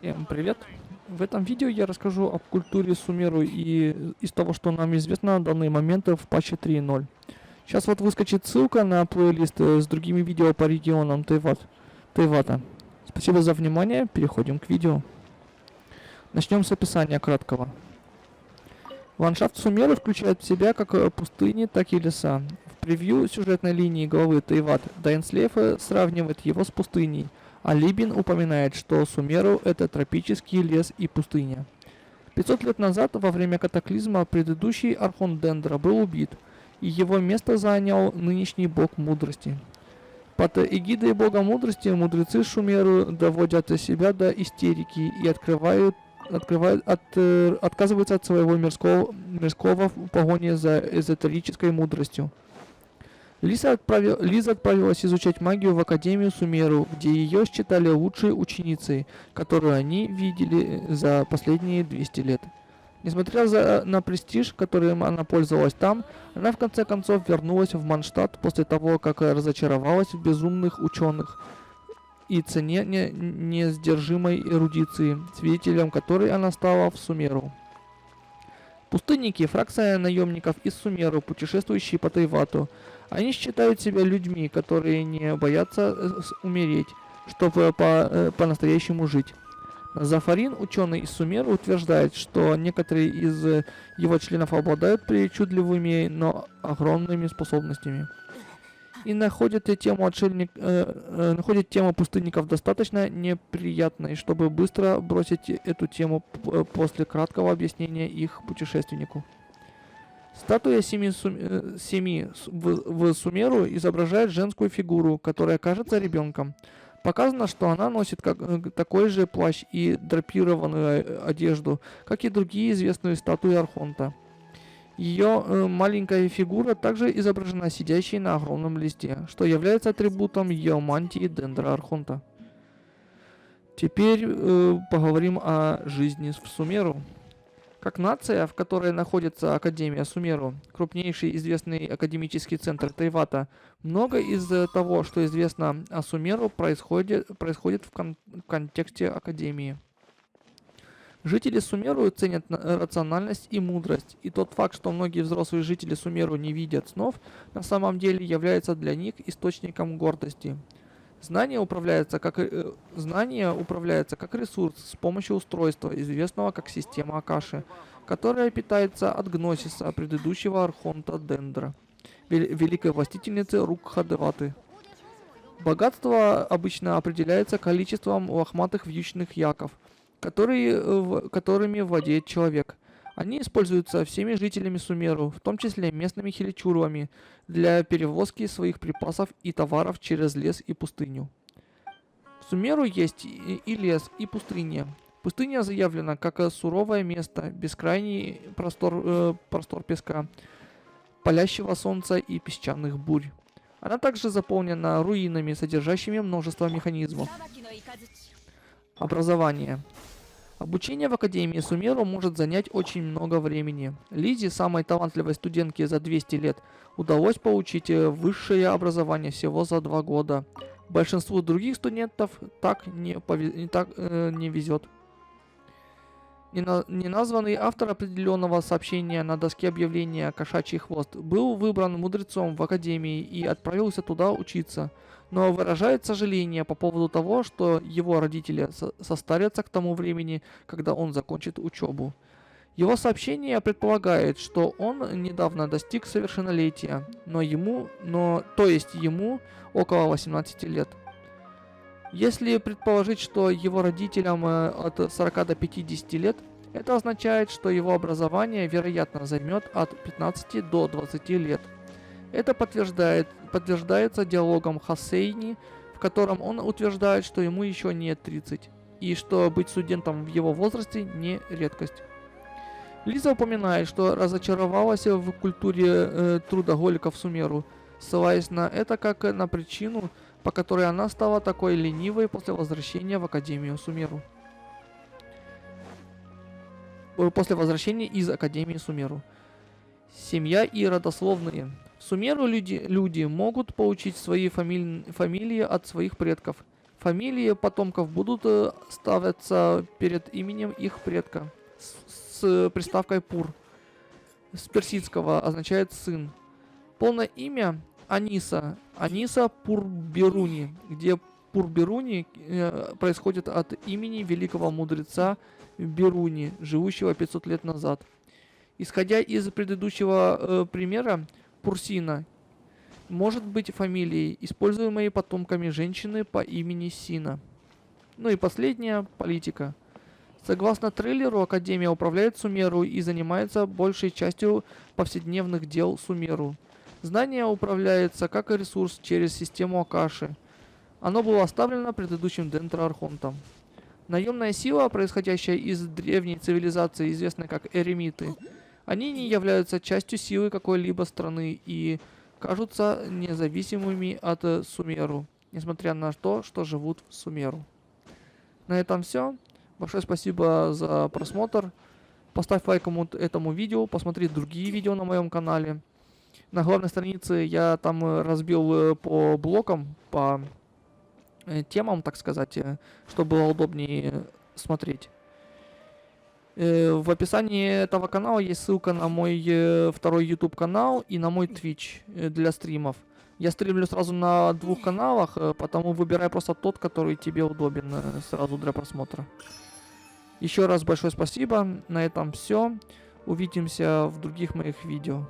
Всем привет! В этом видео я расскажу об культуре Сумеру и из того, что нам известно на данный момент в патче 3.0. Сейчас вот выскочит ссылка на плейлист с другими видео по регионам Тайвата. Спасибо за внимание, переходим к видео. Начнем с описания краткого. Ландшафт Сумеры включает в себя как пустыни, так и леса. В превью сюжетной линии главы Тайват Дайнслейфа сравнивает его с пустыней, а Либин упоминает, что Сумеру — это тропический лес и пустыня. 500 лет назад, во время катаклизма, предыдущий Архонт Дендра был убит, и его место занял нынешний бог мудрости. Под эгидой бога мудрости мудрецы Шумеру доводят себя до истерики и отказываются от своего мирского в погоне за эзотерической мудростью. Лиза отправилась изучать магию в Академию Сумеру, где ее считали лучшей ученицей, которую они видели за последние 200 лет. Несмотря на престиж, которым она пользовалась там, она в конце концов вернулась в Манштадт после того, как разочаровалась в безумных ученых и цене несдержимой эрудиции, свидетелем которой она стала в Сумеру. Пустынники — фракция наемников из Сумеру, путешествующие по Тайвату. Они считают себя людьми, которые не боятся умереть, чтобы по-настоящему жить. Зафарин, ученый из Сумеру, утверждает, что некоторые из его членов обладают причудливыми, но огромными способностями. И находит тему пустынников достаточно неприятной, чтобы быстро бросить эту тему после краткого объяснения их путешественнику. Статуя семи в Сумеру изображает женскую фигуру, которая кажется ребенком. Показано, что она носит такой же плащ и драпированную одежду, как и другие известные статуи Архонта. Ее маленькая фигура также изображена сидящей на огромном листе, что является атрибутом ее мантии Дендра Архонта. Теперь поговорим о жизни в Сумеру. Как нация, в которой находится Академия Сумеру, крупнейший известный академический центр Тайвата, много из того, что известно о Сумеру, происходит в контексте Академии. Жители Сумеру ценят рациональность и мудрость, и тот факт, что многие взрослые жители Сумеру не видят снов, на самом деле является для них источником гордости. Знание управляется как ресурс с помощью устройства, известного как система Акаши, которая питается от гносиса предыдущего Архонта Дендра, великой властительницы Рукхадеваты. Богатство обычно определяется количеством лохматых вьючных яков, которыми владеет человек. Они используются всеми жителями Сумеру, в том числе местными хиличурами, для перевозки своих припасов и товаров через лес и пустыню. В Сумеру есть и лес, и пустыня. Пустыня заявлена как суровое место, бескрайний простор песка, палящего солнца и песчаных бурь. Она также заполнена руинами, содержащими множество механизмов. Образование. Обучение в Академии Сумеру может занять очень много времени. Лизе, самой талантливой студентке за 200 лет, удалось получить высшее образование всего за 2 года. Большинству других студентов так не везет. Неназванный автор определенного сообщения на доске объявления «Кошачий хвост» был выбран мудрецом в Академии и отправился туда учиться, но выражает сожаление по поводу того, что его родители состарятся к тому времени, когда он закончит учебу. Его сообщение предполагает, что он недавно достиг совершеннолетия, то есть ему около 18 лет. Если предположить, что его родителям от 40 до 50 лет, это означает, что его образование, вероятно, займет от 15 до 20 лет. Это подтверждается диалогом Хасейни, в котором он утверждает, что ему еще нет 30, и что быть студентом в его возрасте не редкость. Лиза упоминает, что разочаровалась в культуре трудоголиков Сумеру, ссылаясь на это как на причину, по которой она стала такой ленивой после возвращения в Академию Сумеру. После возвращения из Академии Сумеру. Семья и родословные. В Сумеру люди могут получить свои фамилии от своих предков. Фамилии потомков будут ставиться перед именем их предка с приставкой «пур». С персидского означает «сын». Полное имя Аниса. Аниса Пурберуни, где Пурберуни происходит от имени великого мудреца Беруни, живущего 500 лет назад. Исходя из предыдущего примера, Пурсина может быть фамилией, используемой потомками женщины по имени Сина. Ну и последняя – политика. Согласно трейлеру, Академия управляет Сумеру и занимается большей частью повседневных дел Сумеру. Знание управляется как ресурс через систему Акаши. Оно было оставлено предыдущим Дендроархонтом. Наемная сила, происходящая из древней цивилизации, известной как эремиты, они не являются частью силы какой-либо страны и кажутся независимыми от Сумеру, несмотря на то, что живут в Сумеру. На этом все. Большое спасибо за просмотр. Поставь лайк этому видео, посмотри другие видео на моем канале. На главной странице я там разбил по блокам, по темам, так сказать, чтобы было удобнее смотреть. В описании этого канала есть ссылка на мой второй YouTube канал и на мой Twitch для стримов. Я стримлю сразу на двух каналах, потому выбирай просто тот, который тебе удобен сразу для просмотра. Еще раз большое спасибо. На этом все. Увидимся в других моих видео.